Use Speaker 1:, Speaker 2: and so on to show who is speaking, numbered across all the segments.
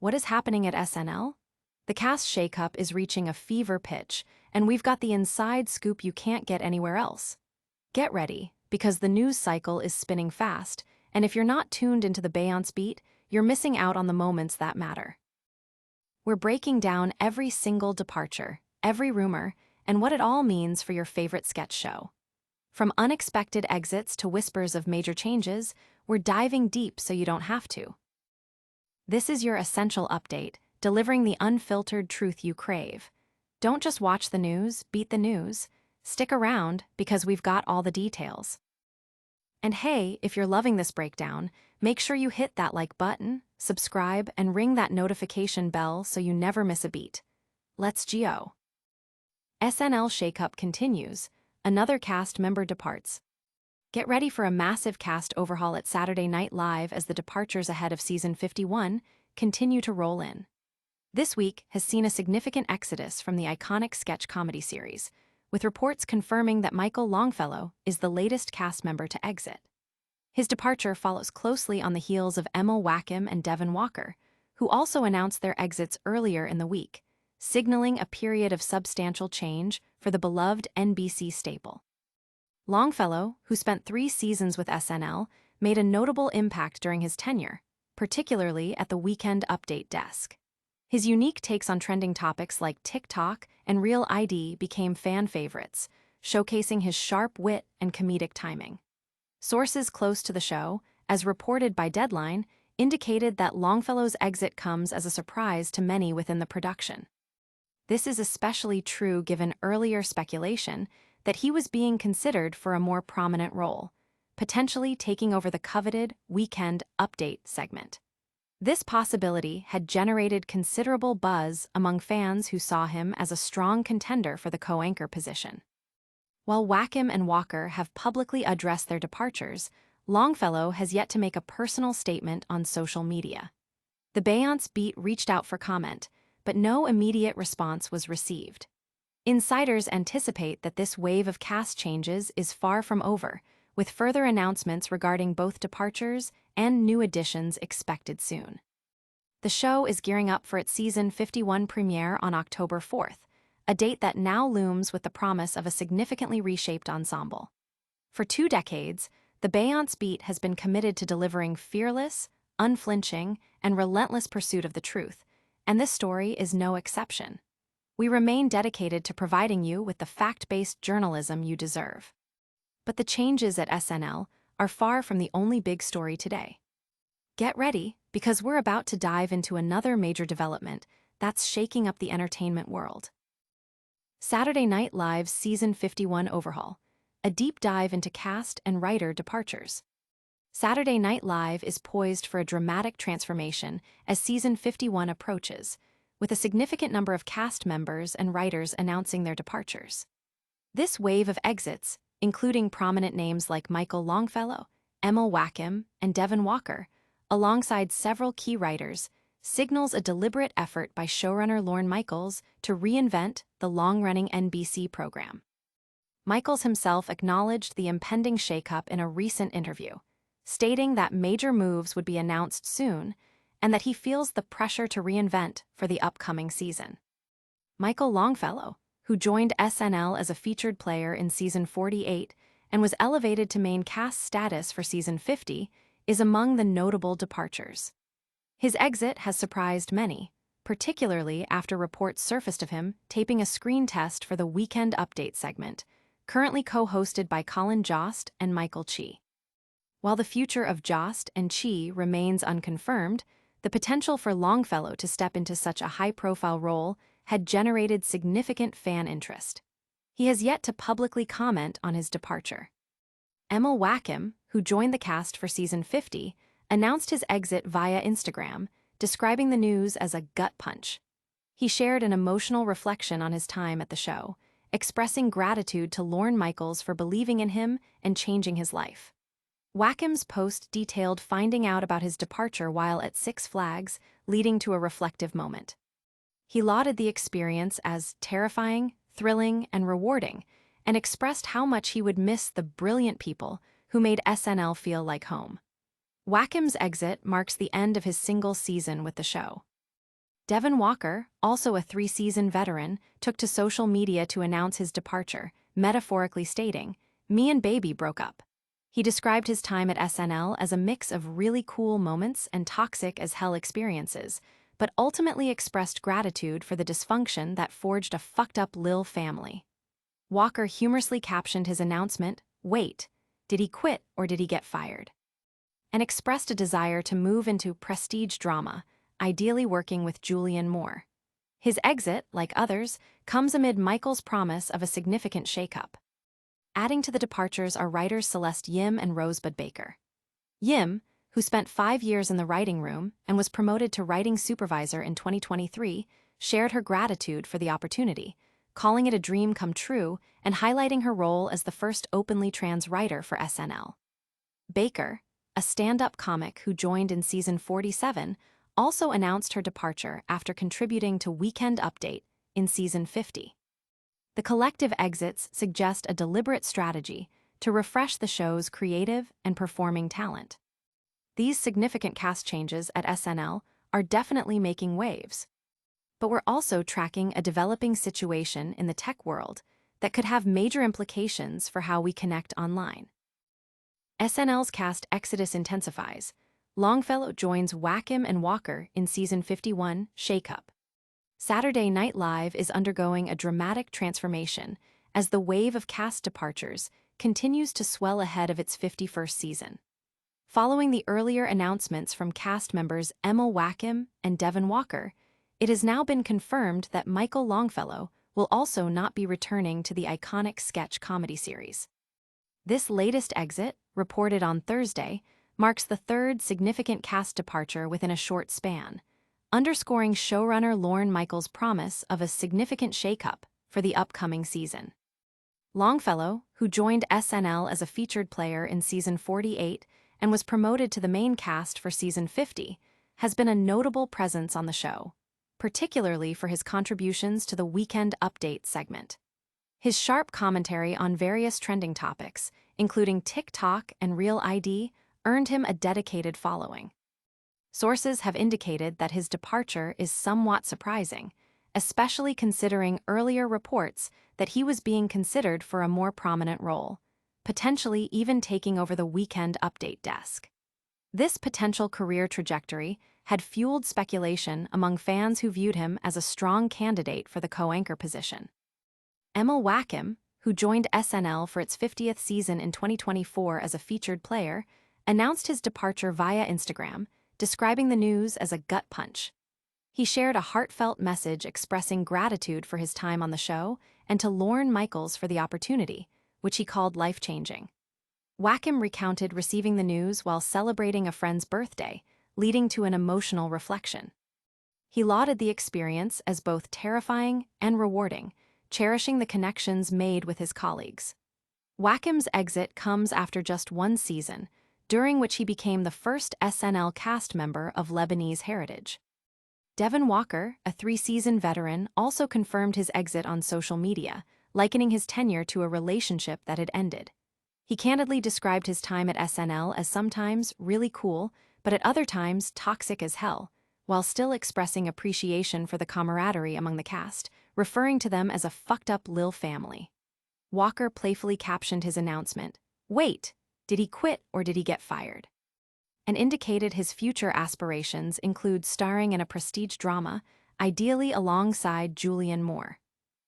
Speaker 1: What is happening at SNL? The cast shakeup is reaching a fever pitch, and we've got the inside scoop you can't get anywhere else. Get ready, because the news cycle is spinning fast, and if you're not tuned into the Beyonce Beat, you're missing out on the moments that matter. We're breaking down every single departure, every rumor, and what it all means for your favorite sketch show. From unexpected exits to whispers of major changes, we're diving deep so you don't have to. This is your essential update, delivering the unfiltered truth you crave. Don't just watch the news, beat the news. Stick around, because we've got all the details. And hey, if you're loving this breakdown, make sure you hit that like button, subscribe, and ring that notification bell so you never miss a beat. Let's go. SNL shakeup continues. Another cast member departs. Get ready for a massive cast overhaul at Saturday Night Live as the departures ahead of season 51 continue to roll in. This week has seen a significant exodus from the iconic sketch comedy series, with reports confirming that Michael Longfellow is the latest cast member to exit. His departure follows closely on the heels of Emma Wackham and Devon Walker, who also announced their exits earlier in the week, signaling a period of substantial change for the beloved NBC staple. Longfellow, who spent 3 seasons with SNL, made a notable impact during his tenure, particularly at the Weekend Update desk. His unique takes on trending topics like TikTok and Real ID became fan favorites, showcasing his sharp wit and comedic timing. Sources close to the show, as reported by Deadline, indicated that Longfellow's exit comes as a surprise to many within the production. This is especially true given earlier speculation that he was being considered for a more prominent role, potentially taking over the coveted Weekend Update segment. This possibility had generated considerable buzz among fans who saw him as a strong contender for the co-anchor position. While Wackham and Walker have publicly addressed their departures, Longfellow has yet to make a personal statement on social media. The Beyonce Beat reached out for comment, but no immediate response was received. Insiders anticipate that this wave of cast changes is far from over, with further announcements regarding both departures and new additions expected soon. The show is gearing up for its season 51 premiere on October 4th, a date that now looms with the promise of a significantly reshaped ensemble. For 2 decades, the Beyonce Beat has been committed to delivering fearless, unflinching, and relentless pursuit of the truth, and this story is no exception. We remain dedicated to providing you with the fact-based journalism you deserve. But the changes at SNL are far from the only big story today. Get ready, because we're about to dive into another major development that's shaking up the entertainment world. Saturday Night Live's Season 51 overhaul, a deep dive into cast and writer departures. Saturday Night Live is poised for a dramatic transformation as Season 51 approaches, with a significant number of cast members and writers announcing their departures. This wave of exits, including prominent names like Michael Longfellow, Emma Wackham, and Devon Walker, alongside several key writers, signals a deliberate effort by showrunner Lorne Michaels to reinvent the long-running NBC program. Michaels himself acknowledged the impending shakeup in a recent interview, stating that major moves would be announced soon and that he feels the pressure to reinvent for the upcoming season. Michael Longfellow, who joined SNL as a featured player in season 48 and was elevated to main cast status for season 50, is among the notable departures. His exit has surprised many, particularly after reports surfaced of him taping a screen test for the Weekend Update segment, currently co-hosted by Colin Jost and Michael Chi. While the future of Jost and Chi remains unconfirmed, the potential for Longfellow to step into such a high-profile role had generated significant fan interest. He has yet to publicly comment on his departure. Emma Wackham, who joined the cast for season 50, announced his exit via Instagram, describing the news as a gut punch. He shared an emotional reflection on his time at the show, expressing gratitude to Lorne Michaels for believing in him and changing his life. Wackham's post detailed finding out about his departure while at Six Flags, leading to a reflective moment. He lauded the experience as terrifying, thrilling, and rewarding, and expressed how much he would miss the brilliant people who made SNL feel like home. Wackham's exit marks the end of his single season with the show. Devon Walker, also a three-season veteran, took to social media to announce his departure, metaphorically stating, "Me and Baby broke up." He described his time at SNL as a mix of really cool moments and toxic as hell experiences, but ultimately expressed gratitude for the dysfunction that forged a fucked-up Lil family. Walker humorously captioned his announcement, "Wait, did he quit or did he get fired?" and expressed a desire to move into prestige drama, ideally working with Julianne Moore. His exit, like others, comes amid Michael's promise of a significant shakeup. Adding to the departures are writers Celeste Yim and Rosebud Baker. Yim, who spent 5 years in the writing room and was promoted to writing supervisor in 2023, shared her gratitude for the opportunity, calling it a dream come true and highlighting her role as the first openly trans writer for SNL. Baker, a stand-up comic who joined in season 47, also announced her departure after contributing to Weekend Update in season 50. The collective exits suggest a deliberate strategy to refresh the show's creative and performing talent. These significant cast changes at SNL are definitely making waves. But we're also tracking a developing situation in the tech world that could have major implications for how we connect online. SNL's cast exodus intensifies. Longfellow joins Wacom and Walker in season 51, Shake Up. Saturday Night Live is undergoing a dramatic transformation as the wave of cast departures continues to swell ahead of its 51st season. Following the earlier announcements from cast members Emma Wacom and Devon Walker, it has now been confirmed that Michael Longfellow will also not be returning to the iconic sketch comedy series. This latest exit, reported on Thursday, marks the third significant cast departure within a short span, underscoring showrunner Lorne Michaels' promise of a significant shakeup for the upcoming season. Longfellow, who joined SNL as a featured player in season 48 and was promoted to the main cast for season 50, has been a notable presence on the show, particularly for his contributions to the Weekend Update segment. His sharp commentary on various trending topics, including TikTok and Real ID, earned him a dedicated following. Sources have indicated that his departure is somewhat surprising, especially considering earlier reports that he was being considered for a more prominent role, potentially even taking over the Weekend Update desk. This potential career trajectory had fueled speculation among fans who viewed him as a strong candidate for the co-anchor position. Emma Wacom, who joined SNL for its 50th season in 2024 as a featured player, announced his departure via Instagram, describing the news as a gut punch. He shared a heartfelt message expressing gratitude for his time on the show and to Lorne Michaels for the opportunity, which he called life-changing. Wacom recounted receiving the news while celebrating a friend's birthday, leading to an emotional reflection. He lauded the experience as both terrifying and rewarding, cherishing the connections made with his colleagues. Wacom's exit comes after just one season, during which he became the first SNL cast member of Lebanese heritage. Devon Walker, a three-season veteran, also confirmed his exit on social media, likening his tenure to a relationship that had ended. He candidly described his time at SNL as sometimes really cool, but at other times toxic as hell, while still expressing appreciation for the camaraderie among the cast, referring to them as a fucked-up Lil family. Walker playfully captioned his announcement, "Wait, did he quit or did he get fired?" and indicated his future aspirations include starring in a prestige drama, ideally alongside Julianne Moore.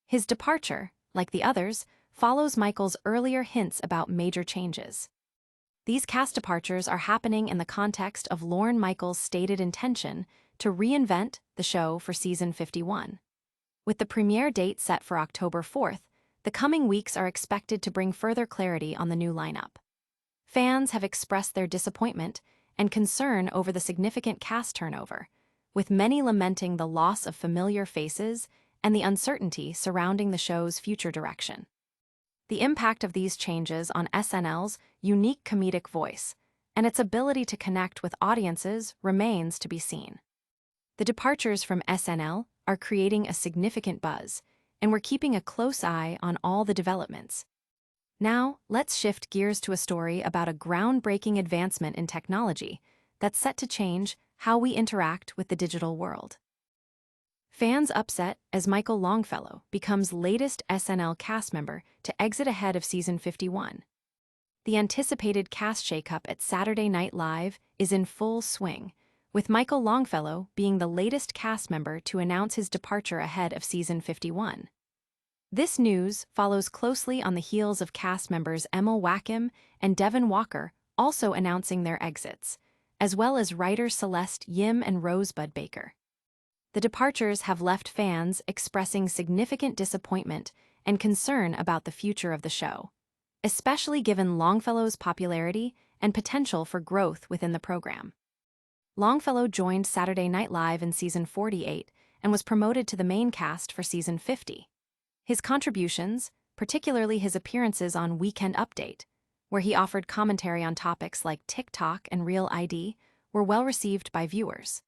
Speaker 1: His departure, like the others, follows Michael's earlier hints about major changes. These cast departures are happening in the context of Lorne Michaels' stated intention to reinvent the show for season 51. With the premiere date set for October 4th, the coming weeks are expected to bring further clarity on the new lineup. Fans have expressed their disappointment and concern over the significant cast turnover, with many lamenting the loss of familiar faces and the uncertainty surrounding the show's future direction. The impact of these changes on SNL's unique comedic voice and its ability to connect with audiences remains to be seen. The departures from SNL are creating a significant buzz, and we're keeping a close eye on all the developments. Now, let's shift gears to a story about a groundbreaking advancement in technology that's set to change how we interact with the digital world. Fans upset as Michael Longfellow becomes latest SNL cast member to exit ahead of season 51. The anticipated cast shakeup at Saturday Night Live is in full swing, with Michael Longfellow being the latest cast member to announce his departure ahead of season 51. This news follows closely on the heels of cast members Emma Wackham and Devon Walker also announcing their exits, as well as writers Celeste Yim and Rosebud Baker. The departures have left fans expressing significant disappointment and concern about the future of the show, especially given Longfellow's popularity and potential for growth within the program. Longfellow joined Saturday Night Live in season 48 and was promoted to the main cast for season 50. His contributions, particularly his appearances on Weekend Update, where he offered commentary on topics like TikTok and Real ID, were well received by viewers.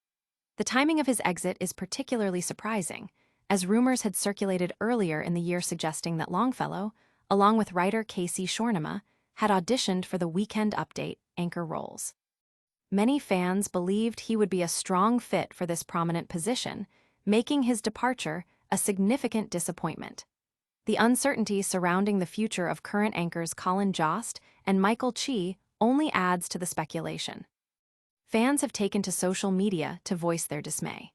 Speaker 1: The timing of his exit is particularly surprising, as rumors had circulated earlier in the year suggesting that Longfellow, along with writer Casey Shornama, had auditioned for the Weekend Update anchor roles. Many fans believed he would be a strong fit for this prominent position, making his departure a significant disappointment. The uncertainty surrounding the future of current anchors Colin Jost and Michael Chi only adds to the speculation. Fans have taken to social media to voice their dismay.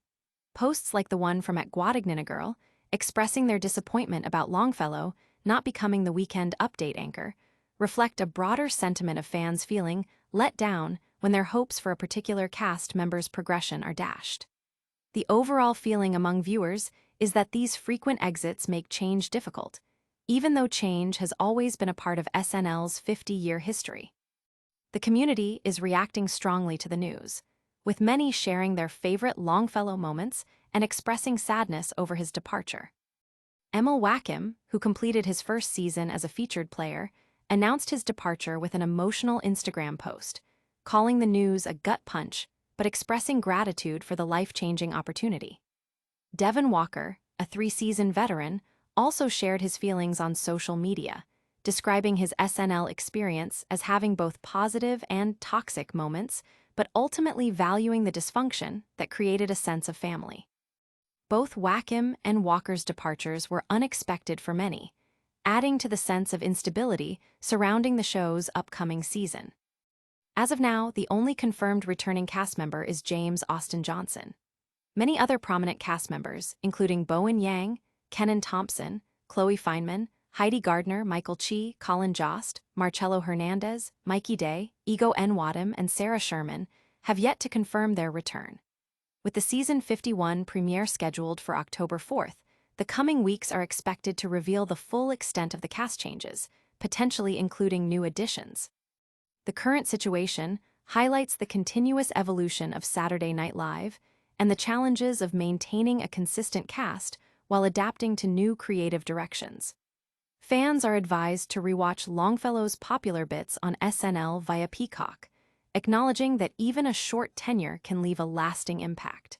Speaker 1: Posts like the one from @GuadagninaGirl, expressing their disappointment about Longfellow not becoming the Weekend Update anchor, reflect a broader sentiment of fans feeling let down when their hopes for a particular cast member's progression are dashed. The overall feeling among viewers is that these frequent exits make change difficult, even though change has always been a part of SNL's 50-year history. The community is reacting strongly to the news, with many sharing their favorite Longfellow moments and expressing sadness over his departure. Emma Wackham, who completed his first season as a featured player, announced his departure with an emotional Instagram post, calling the news a gut punch but expressing gratitude for the life-changing opportunity. Devon Walker, a 3-season veteran, also shared his feelings on social media, describing his SNL experience as having both positive and toxic moments, but ultimately valuing the dysfunction that created a sense of family. Both Wackham and Walker's departures were unexpected for many, adding to the sense of instability surrounding the show's upcoming season. As of now, the only confirmed returning cast member is James Austin Johnson. Many other prominent cast members, including Bowen Yang, Kenan Thompson, Chloe Fineman, Heidi Gardner, Michael Chi, Colin Jost, Marcello Hernandez, Mikey Day, Ego Nwadum, and Sarah Sherman, have yet to confirm their return. With the season 51 premiere scheduled for October 4th, the coming weeks are expected to reveal the full extent of the cast changes, potentially including new additions. The current situation highlights the continuous evolution of Saturday Night Live and the challenges of maintaining a consistent cast while adapting to new creative directions. Fans are advised to rewatch Longfellow's popular bits on SNL via Peacock, acknowledging that even a short tenure can leave a lasting impact.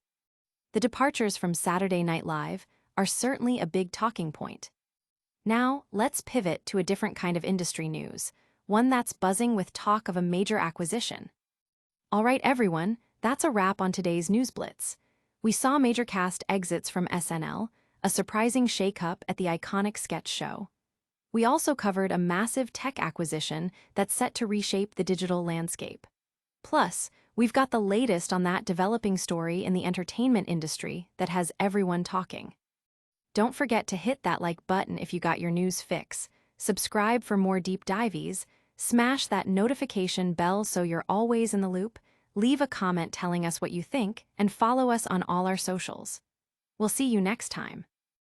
Speaker 1: The departures from Saturday Night Live are certainly a big talking point. Now, let's pivot to a different kind of industry news, one that's buzzing with talk of a major acquisition. All right, everyone, that's a wrap on today's News Blitz. We saw major cast exits from SNL, a surprising shakeup at the iconic sketch show. We also covered a massive tech acquisition that's set to reshape the digital landscape. Plus, we've got the latest on that developing story in the entertainment industry that has everyone talking. Don't forget to hit that like button if you got your news fix, subscribe for more deep dives, smash that notification bell so you're always in the loop, leave a comment telling us what you think, and follow us on all our socials. We'll see you next time.